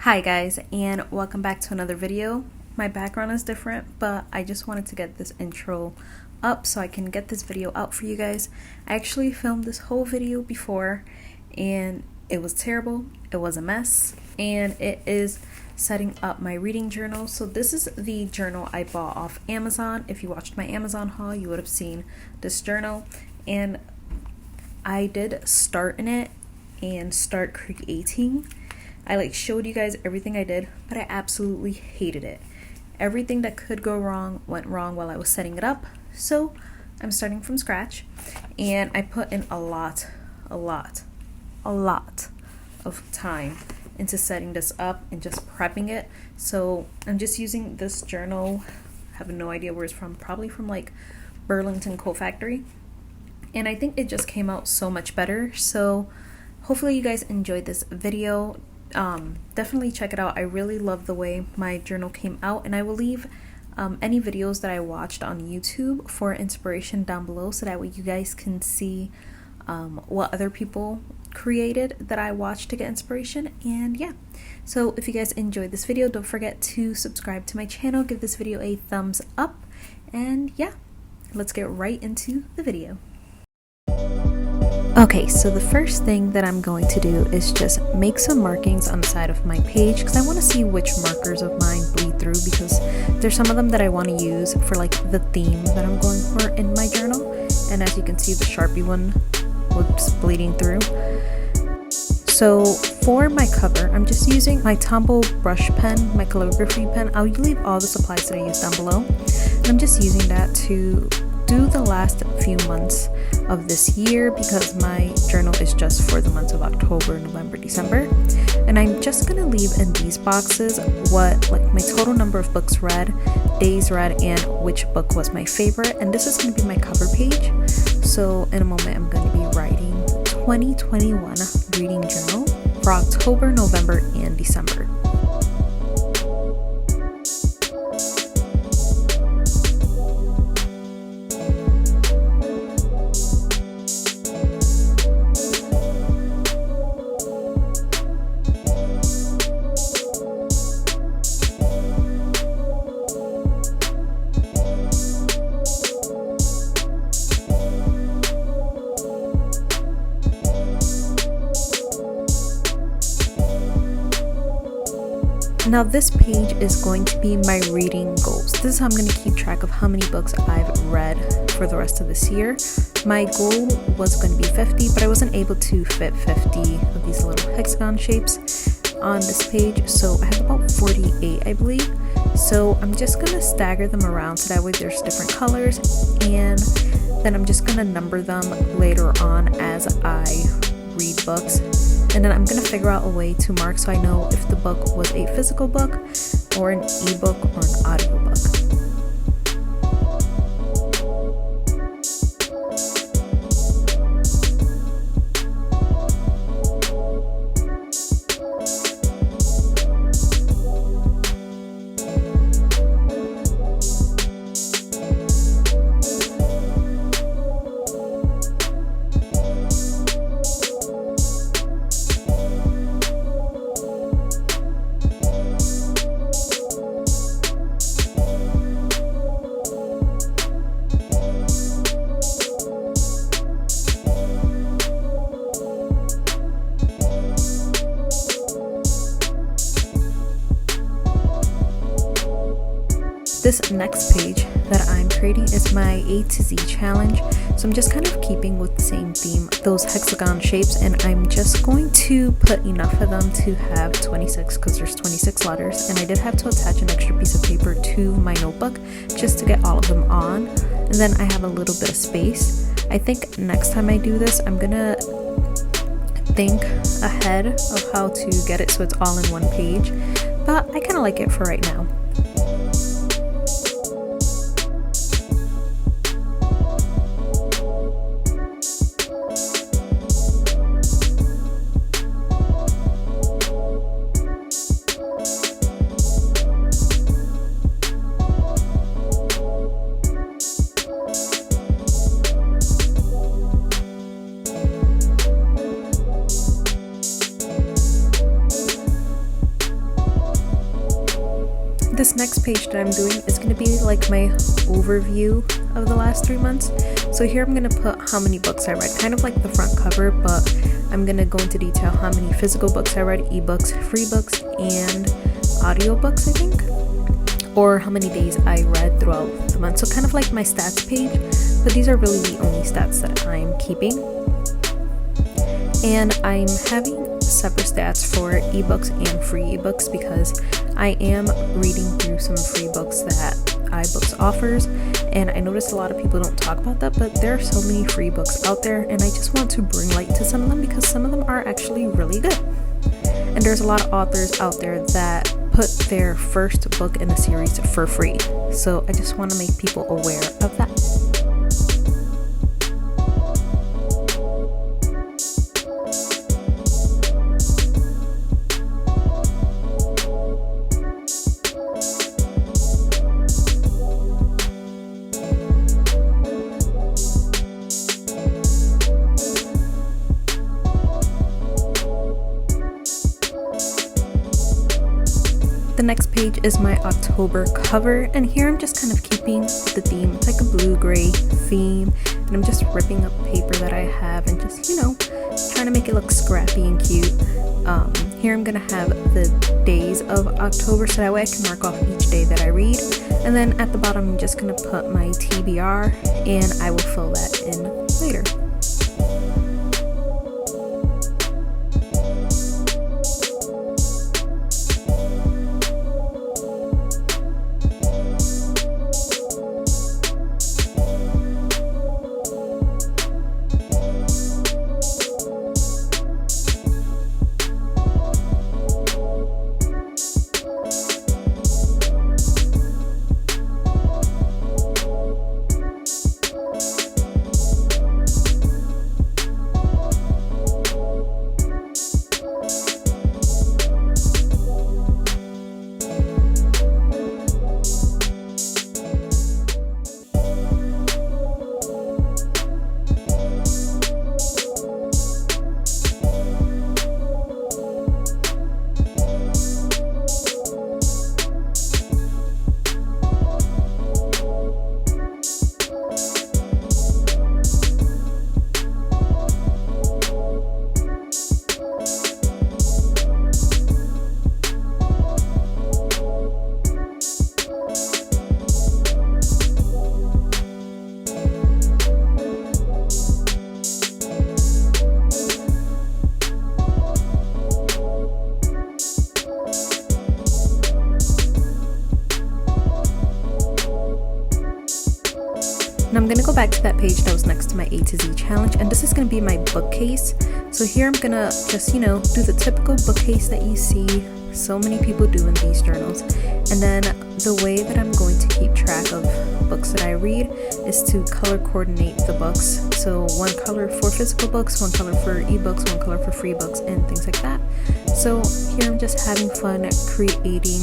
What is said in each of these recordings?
Hi guys, and welcome back to another video. My background is different, but I just wanted to get this intro up so I can get this video out for you guys. I actually filmed this whole video before and it was terrible. It was a mess, and it is setting up my reading journal. So this is the journal I bought off Amazon. If you watched my Amazon haul, you would have seen this journal, and I did start in it and start creating. I showed you guys everything I did, but I absolutely hated it. Everything that could go wrong went wrong while I was setting it up. So I'm starting from scratch, and I put in a lot of time into setting this up and just prepping it. So I'm just using this journal. I have no idea where it's from, probably from Burlington Coat Factory. And I think it just came out so much better. So hopefully you guys enjoyed this video. Definitely check it out. I really love the way my journal came out, and I will leave any videos that I watched on YouTube for inspiration down below, so that way you guys can see what other people created that I watched to get inspiration. And yeah, so if you guys enjoyed this video, don't forget to subscribe to my channel, give this video a thumbs up, and yeah, let's get right into the video. Okay, so the first thing that I'm going to do is just make some markings on the side of my page, because I want to see which markers of mine bleed through, because there's some of them that I want to use for the theme that I'm going for in my journal. And as you can see, the Sharpie one was bleeding through. So for my cover, I'm just using my Tombow brush pen, my calligraphy pen. I'll leave all the supplies that I use down below. And I'm just using that to do the last few months of this year, because my journal is just for the months of October, November, December. And I'm just gonna leave in these boxes what my total number of books read, days read, and which book was my favorite. And this is gonna be my cover page. So in a moment I'm gonna be writing 2021 reading journal for October, November, and December. Now this page is going to be my reading goals. This is how I'm going to keep track of how many books I've read for the rest of this year. My goal was going to be 50, but I wasn't able to fit 50 of these little hexagon shapes on this page, so I have about 48, I believe. So I'm just going to stagger them around so that way there's different colors, and then I'm just going to number them later on as I read books. And then I'm going to figure out a way to mark so I know if the book was a physical book or an ebook or an audiobook. This next page that I'm creating is my A to Z challenge. So I'm just kind of keeping with the same theme, those hexagon shapes, and I'm just going to put enough of them to have 26, because there's 26 letters. And I did have to attach an extra piece of paper to my notebook just to get all of them on. And then I have a little bit of space. I think next time I do this, I'm gonna think ahead of how to get it so it's all in one page. But I kind of like it for right now. This next page that I'm doing is going to be like my overview of the last 3 months. So here I'm going to put how many books I read, kind of like the front cover, but I'm going to go into detail how many physical books I read, ebooks, free books, and audiobooks, I think, or how many days I read throughout the month. So kind of like my stats page, but these are really the only stats that I'm keeping. And I'm having separate stats for ebooks and free ebooks because I am reading through some free books that iBooks offers, and I noticed a lot of people don't talk about that, but there are so many free books out there, and I just want to bring light to some of them because some of them are actually really good. And there's a lot of authors out there that put their first book in the series for free, so I just want to make people aware of that. The next page is my October cover, and here I'm just kind of keeping the theme. It's like a blue-gray theme, and I'm just ripping up paper that I have and just, trying to make it look scrappy and cute. Here I'm gonna have the days of October, so that way I can mark off each day that I read. And then at the bottom, I'm just gonna put my TBR, and I will fill that in later. And I'm going to go back to that page that was next to my A to Z challenge, and this is going to be my bookcase. So here I'm going to just, do the typical bookcase that you see so many people do in these journals. And then the way that I'm going to keep track of books that I read is to color coordinate the books. So one color for physical books, one color for ebooks, one color for free books, and things like that. So here I'm just having fun creating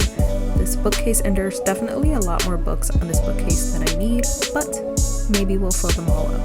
this bookcase, and there's definitely a lot more books on this bookcase than I need, but maybe we'll fill them all up.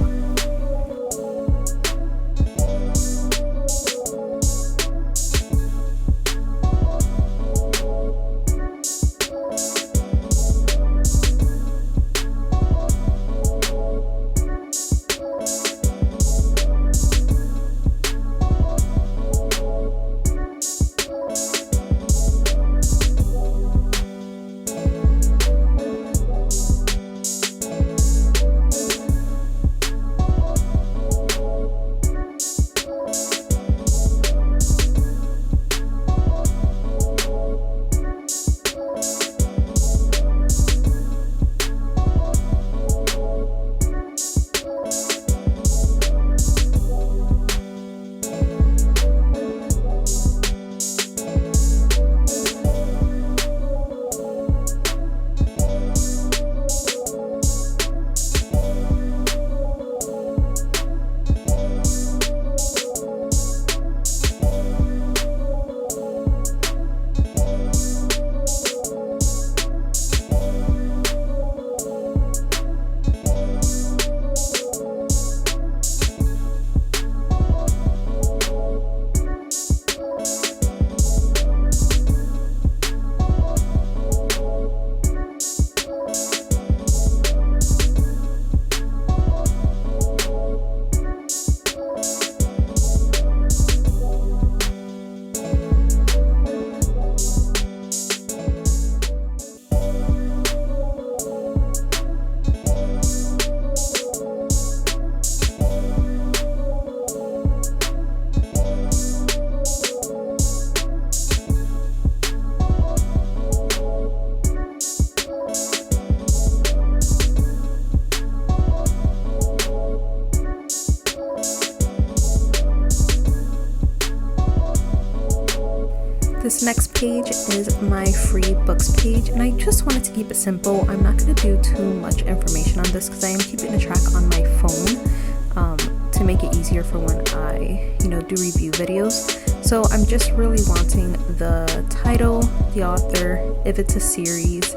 is my free books page, and I just wanted to keep it simple. I'm not going to do too much information on this because I am keeping a track on my phone to make it easier for when I, do review videos. So I'm just really wanting the title, the author, if it's a series,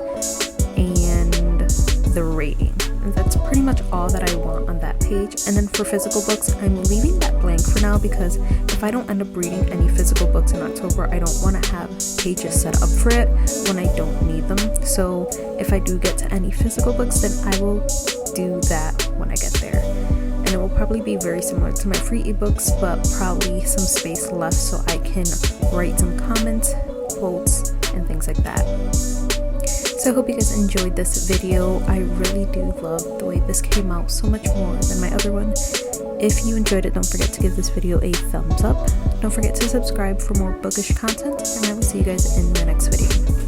and the rating. And that's pretty much all that I want on that page. And then for physical books, I'm leaving that blank for now because if I don't end up reading any physical books in October, I don't want to have pages set up for it when I don't need them. So if I do get to any physical books, then I will do that when I get there. And it will probably be very similar to my free ebooks, but probably some space left so I can write some comments, quotes, and things like that. So I hope you guys enjoyed this video. I really do love the way this came out so much more than my other one. If you enjoyed it, don't forget to give this video a thumbs up. Don't forget to subscribe for more bookish content, and I will see you guys in the next video.